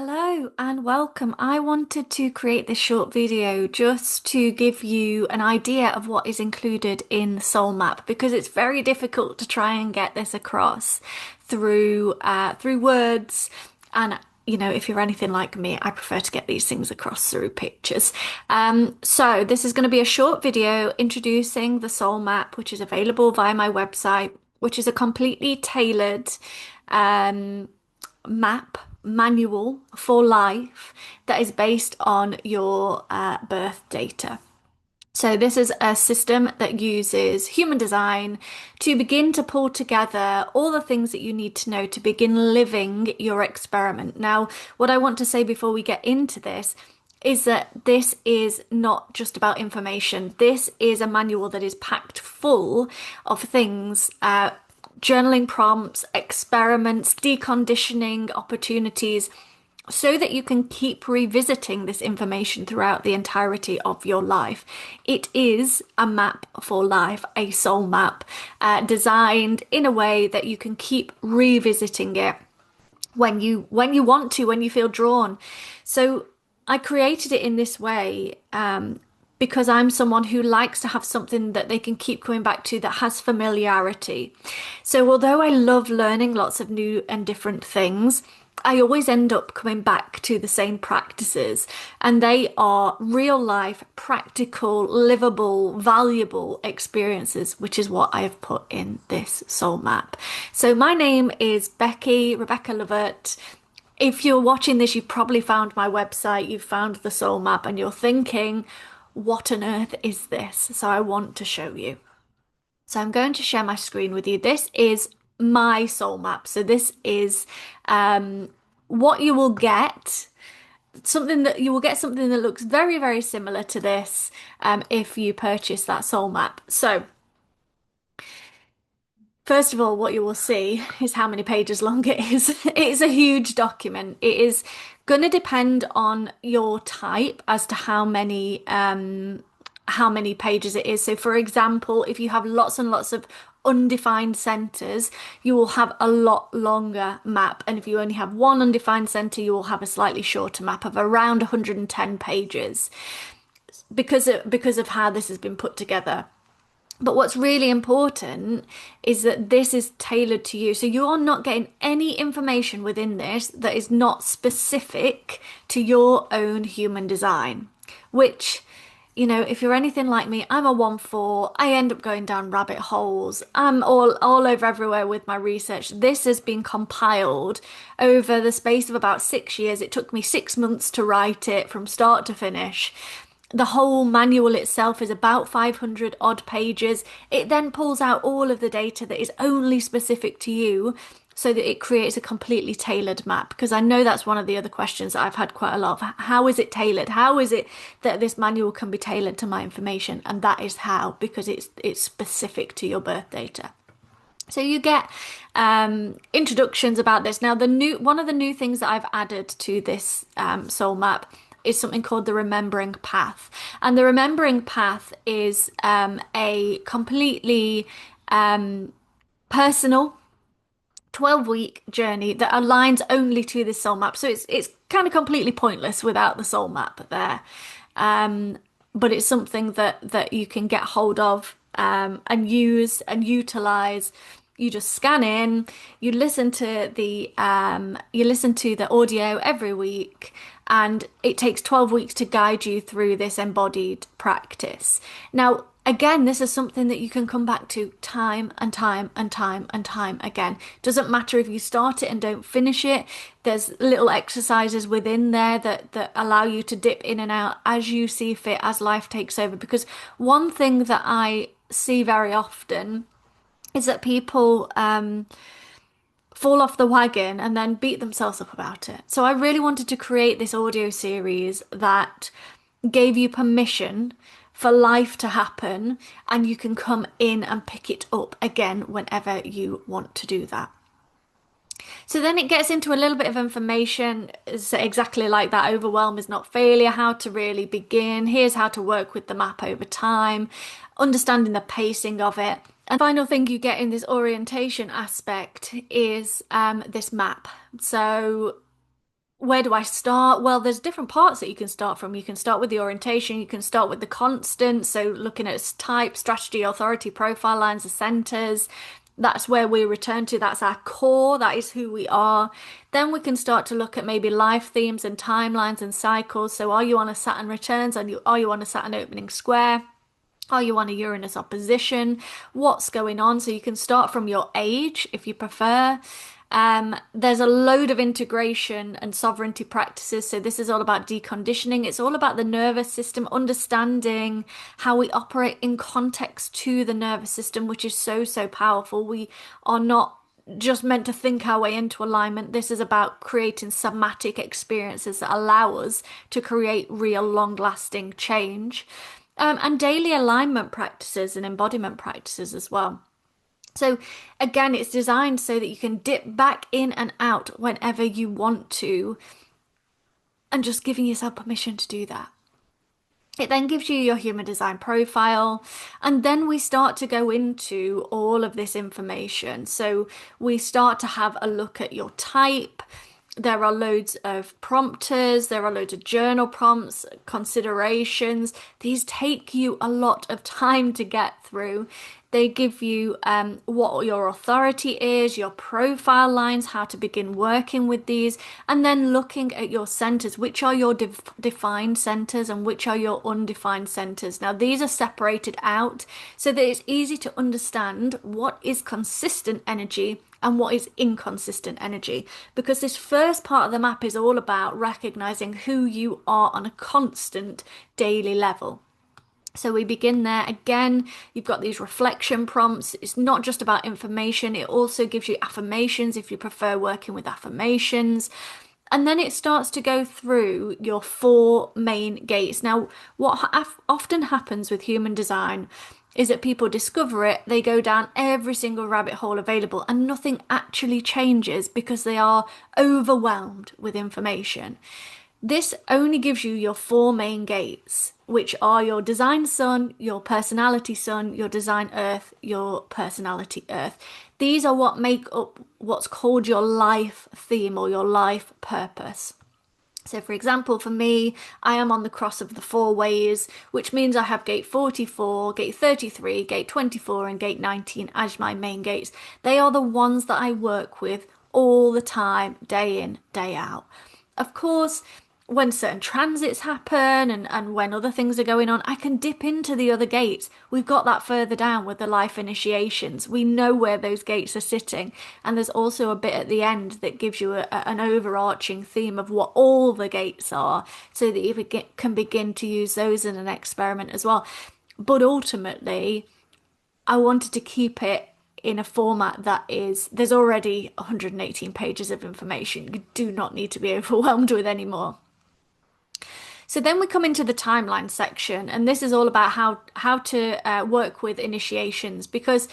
Hello and welcome. I wanted to create this short video just to give you an idea of what is included in the Soul Map because it's very difficult to try and get this across through words. And if you're anything like me, I prefer to get these things across through pictures. So this is going to be a short video introducing the Soul Map, which is available via my website, which is a completely tailored um, map manual for life that is based on your birth data. So this is a system that uses human design to begin to pull together all the things that you need to know to begin living your experiment. Now, what I want to say before we get into this is that this is not just about information. This is a manual that is packed full of things, journaling prompts, experiments, deconditioning opportunities, so that you can keep revisiting this information throughout the entirety of your life. It is a map for life, a soul map, designed in a way that you can keep revisiting it when you want to, when you feel drawn. So I created it in this way because I'm someone who likes to have something that they can keep coming back to that has familiarity. So although I love learning lots of new and different things, I always end up coming back to the same practices, and they are real life, practical, livable, valuable experiences, which is what I have put in this soul map. So my name is Becky Rebecca Lovett. If you're watching this, you've probably found my website, you've found the soul map, and you're thinking, what on earth is this? So I want to show you. So I'm going to share my screen with you. This is my soul map. So this is what you will get. Something that you will get something that looks very, very similar to this if you purchase that soul map. So first of all, what you will see is how many pages long it is. It is a huge document. It is going to depend on your type as to how many pages it is. So for example, if you have lots and lots of undefined centers, you will have a lot longer map. And if you only have one undefined center, you will have a slightly shorter map of around 110 pages because of how this has been put together. But what's really important is that this is tailored to you. So you are not getting any information within this that is not specific to your own human design, which, if you're anything like me, I'm a 1/4. I end up going down rabbit holes. I'm all over everywhere with my research. This has been compiled over the space of about 6 years. It took me 6 months to write it from start to finish. The whole manual itself is about 500 odd pages. It then pulls out all of the data that is only specific to you so that it creates a completely tailored map. Because I know that's one of the other questions that I've had quite a lot of. How is it tailored? How is it that this manual can be tailored to my information? And that is how, because it's specific to your birth data. So you get introductions about this. Now, one of the new things that I've added to this soul map is something called the Remembering Path. And the Remembering Path is a completely personal 12-week journey that aligns only to this soul map. So it's kind of completely pointless without the soul map there. But it's something that you can get hold of and use and utilize. You just scan in, you listen to the audio every week, and it takes 12 weeks to guide you through this embodied practice. Now, again, this is something that you can come back to time and time and time and time again. Doesn't matter if you start it and don't finish it. There's little exercises within there that allow you to dip in and out as you see fit, as life takes over. Because one thing that I see very often is that people fall off the wagon and then beat themselves up about it. So I really wanted to create this audio series that gave you permission for life to happen, and you can come in and pick it up again whenever you want to do that. So then it gets into a little bit of information. It's exactly like that. Overwhelm is not failure. How to really begin. Here's how to work with the map over time. Understanding the pacing of it. And final thing you get in this orientation aspect is this map. So Where do I start? Well, there's different parts that you can start from. You can start with the orientation, you can start with the constants, so looking at type, strategy, authority, profile lines, the centers. That's where we return to. That's our core. That is who we are. Then we can start to look at maybe life themes and timelines and cycles. So, are you on a Saturn returns? Are you on a Saturn opening square? Are you on a Uranus opposition? What's going on? So you can start from your age if you prefer. There's a load of integration and sovereignty practices. So this is all about deconditioning. It's all about the nervous system, understanding how we operate in context to the nervous system, which is so, so powerful. We are not just meant to think our way into alignment. This is about creating somatic experiences that allow us to create real long lasting change. And daily alignment practices and embodiment practices as well. So, again, it's designed so that you can dip back in and out whenever you want to, and just giving yourself permission to do that. It then gives you your human design profile, and then we start to go into all of this information. So we start to have a look at your type. There are loads of prompters, there are loads of journal prompts, considerations. These take you a lot of time to get through. They give you what your authority is, your profile lines, how to begin working with these, and then looking at your centers, which are your defined centers and which are your undefined centers. Now, these are separated out so that it's easy to understand what is consistent energy and what is inconsistent energy, because this first part of the map is all about recognizing who you are on a constant daily level. So we begin there. Again, you've got these reflection prompts. It's not just about information, it also gives you affirmations if you prefer working with affirmations. And then it starts to go through your four main gates. Now, what often happens with human design is that people discover it, they go down every single rabbit hole available, and nothing actually changes because they are overwhelmed with information. This only gives you your four main gates, which are your design sun, your personality sun, your design earth, your personality earth. These are what make up what's called your life theme or your life purpose. So, for example, for me, I am on the cross of the four ways, which means I have gate 44, gate 33, gate 24, and gate 19 as my main gates. They are the ones that I work with all the time, day in, day out. Of course, when certain transits happen and when other things are going on, I can dip into the other gates. We've got that further down with the life initiations. We know where those gates are sitting. And there's also a bit at the end that gives you an overarching theme of what all the gates are so that you can begin to use those in an experiment as well. But ultimately, I wanted to keep it in a format that is, there's already 118 pages of information. You do not need to be overwhelmed with any more. So then we come into the timeline section, and this is all about how to work with initiations, because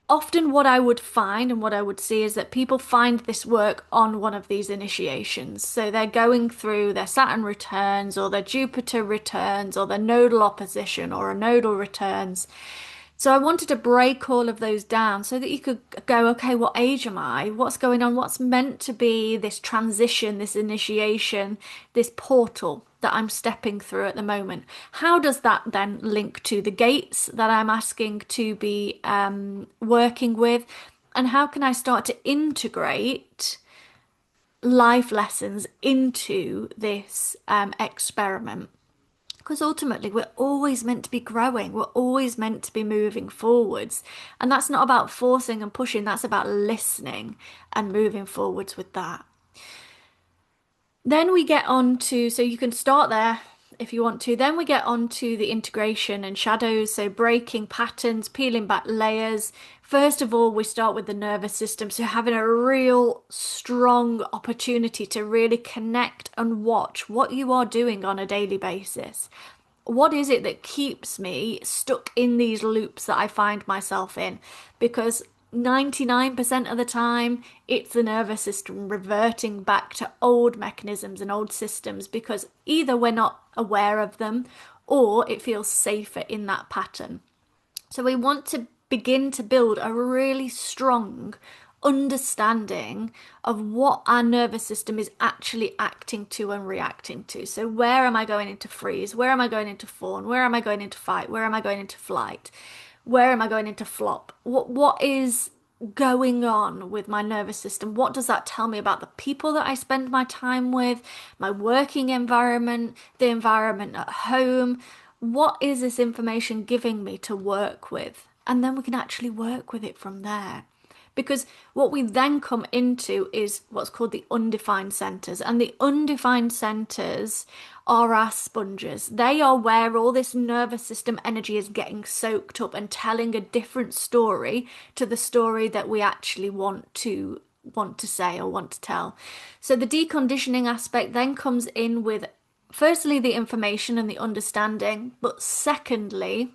often what I would find and what I would see is that people find this work on one of these initiations. So they're going through their Saturn returns or their Jupiter returns or their nodal opposition or a nodal returns. So I wanted to break all of those down so that you could go, okay, what age am I? What's going on? What's meant to be this transition, this initiation, this portal that I'm stepping through at the moment? How does that then link to the gates that I'm asking to be working with? And how can I start to integrate life lessons into this experiment? Because ultimately, we're always meant to be growing. We're always meant to be moving forwards. And that's not about forcing and pushing. That's about listening and moving forwards with that. Then we get on to, so you can start there if you want to. Then we get on to the integration and shadows. So breaking patterns, peeling back layers. First of all, we start with the nervous system. So having a real strong opportunity to really connect and watch what you are doing on a daily basis. What is it that keeps me stuck in these loops that I find myself in? Because 99% of the time, it's the nervous system reverting back to old mechanisms and old systems because either we're not aware of them or it feels safer in that pattern. So we want to begin to build a really strong understanding of what our nervous system is actually acting to and reacting to. So where am I going into freeze? Where am I going into fawn? Where am I going into fight? Where am I going into flight? Where am I going into flop? What is going on with my nervous system? What does that tell me about the people that I spend my time with, my working environment, the environment at home? What is this information giving me to work with? And then we can actually work with it from there. Because what we then come into is what's called the undefined centers. And the undefined centers are our sponges. They are where all this nervous system energy is getting soaked up and telling a different story to the story that we actually want to say or want to tell. So the deconditioning aspect then comes in with firstly the information and the understanding, but secondly,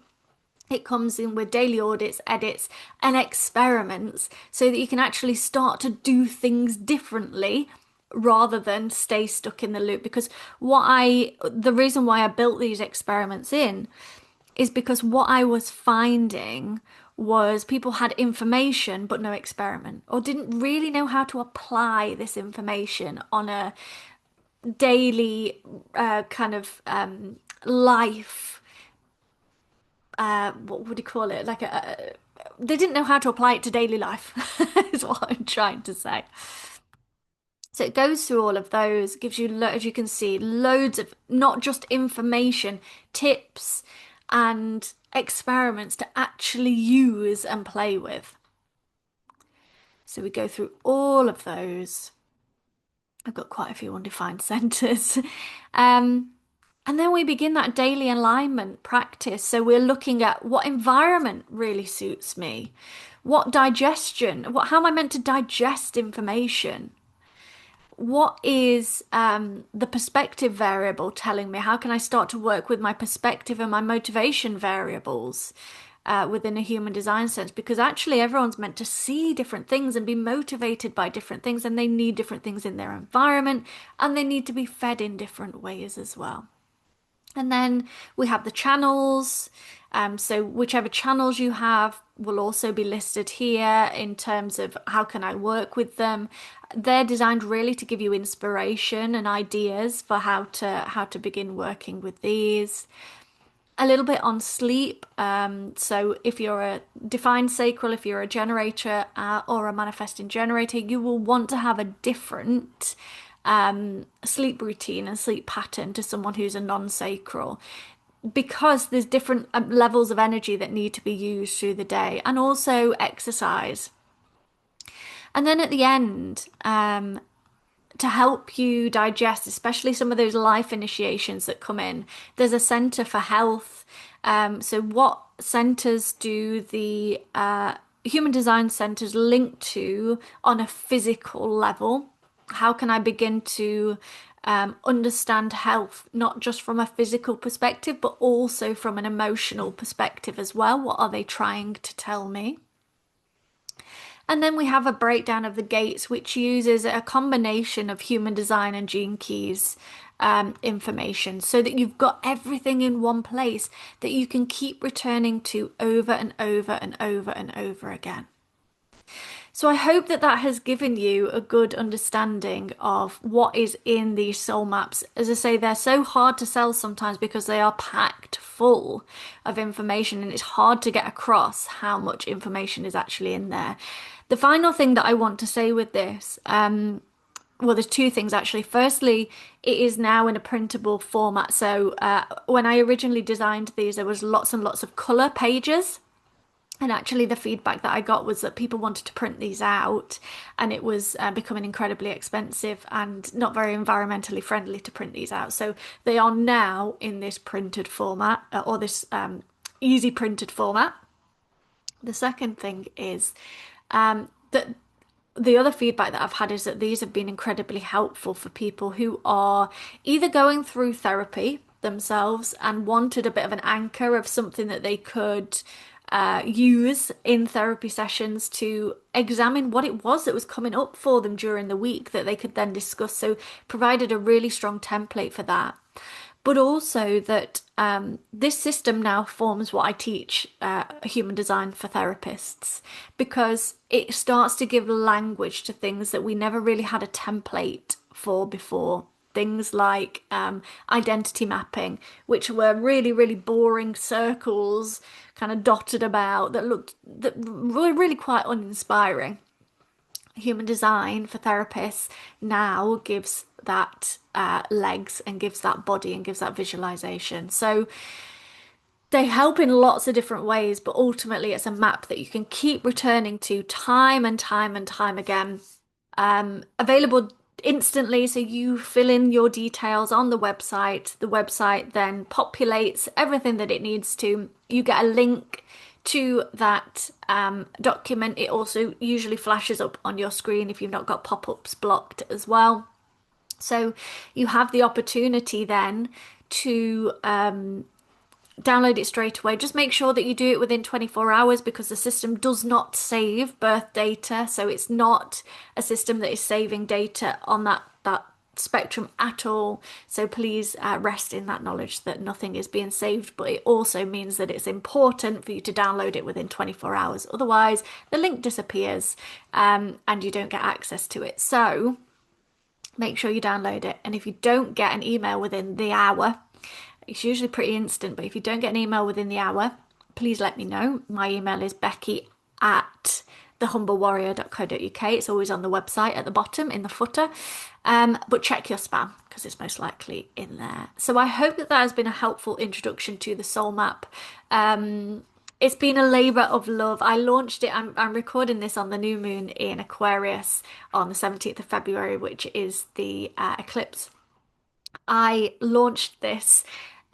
it comes in with daily audits, edits, and experiments so that you can actually start to do things differently rather than stay stuck in the loop. Because the reason why I built these experiments in is because what I was finding was people had information but no experiment, or didn't really know how to apply this information on a daily kind of life, what would you call it? They didn't know how to apply it to daily life, is what I'm trying to say. So it goes through all of those, gives you, as you can see, loads of not just information, tips and experiments to actually use and play with. So we go through all of those. I've got quite a few undefined centers. And then we begin that daily alignment practice. So we're looking at what environment really suits me, what digestion, how am I meant to digest information? What is the perspective variable telling me? How can I start to work with my perspective and my motivation variables within a human design sense? Because actually everyone's meant to see different things and be motivated by different things, and they need different things in their environment, and they need to be fed in different ways as well. And then we have the channels. So whichever channels you have will also be listed here in terms of how can I work with them. They're designed really to give you inspiration and ideas for how to begin working with these. A little bit on sleep. So if you're a defined sacral, if you're a generator or a manifesting generator, you will want to have a different sleep routine and sleep pattern to someone who's a non-sacral, because there's different levels of energy that need to be used through the day, and also exercise. And then at the end, to help you digest, especially some of those life initiations that come in, there's a center for health. So what centers do the human design centers link to on a physical level? How can I begin to understand health, not just from a physical perspective, but also from an emotional perspective as well? What are they trying to tell me? And then we have a breakdown of the gates, which uses a combination of human design and gene keys information, so that you've got everything in one place that you can keep returning to over and over and over and over again. So I hope that that has given you a good understanding of what is in these soul maps. As I say, they're so hard to sell sometimes because they are packed full of information, and it's hard to get across how much information is actually in there. The final thing that I want to say with this, well, there's two things actually. Firstly, it is now in a printable format. So when I originally designed these, there was lots and lots of color pages. And actually the feedback that I got was that people wanted to print these out, and it was becoming incredibly expensive and not very environmentally friendly to print these out. So they are now in this printed format, or this easy printed format. The second thing is that the other feedback that I've had is that these have been incredibly helpful for people who are either going through therapy themselves and wanted a bit of an anchor of something that they could use in therapy sessions to examine what it was that was coming up for them during the week that they could then discuss. So provided a really strong template for that. but also that this system now forms what I teach human design for therapists, because it starts to give language to things that we never really had a template for before. Things like identity mapping, which were really, really boring circles kind of dotted about that were really quite uninspiring. Human design for therapists now gives that legs and gives that body and gives that visualization. So they help in lots of different ways, but ultimately it's a map that you can keep returning to time and time and time again. Available instantly, so you fill in your details on the website. The website then populates everything that it needs to. You get a link to that document. It also usually flashes up on your screen if you've not got pop-ups blocked as well. So you have the opportunity then to download it straight away. Just make sure that you do it within 24 hours, because the system does not save birth data. So it's not a system that is saving data on that spectrum at all. So please rest in that knowledge that nothing is being saved, but it also means that it's important for you to download it within 24 hours. Otherwise, the link disappears and you don't get access to it. So make sure you download it. And if you don't get an email within the hour, it's usually pretty instant, but if you don't get an email within the hour, please let me know. My email is becky@thehumblewarrior.co.uk. It's always on the website at the bottom in the footer. But check your spam, because it's most likely in there. So I hope that that has been a helpful introduction to the soul map. It's been a labor of love. I launched it. I'm recording this on the new moon in Aquarius on the 17th of February, which is the eclipse. I launched this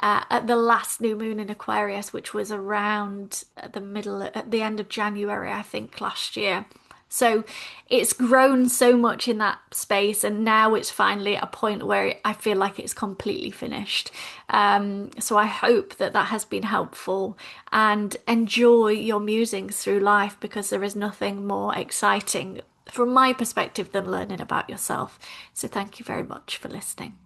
at the last new moon in Aquarius, which was around at the end of January, I think, last year. So it's grown so much in that space, and now it's finally at a point where I feel like it's completely finished. So I hope that that has been helpful, and enjoy your musings through life, because there is nothing more exciting from my perspective than learning about yourself. So thank you very much for listening.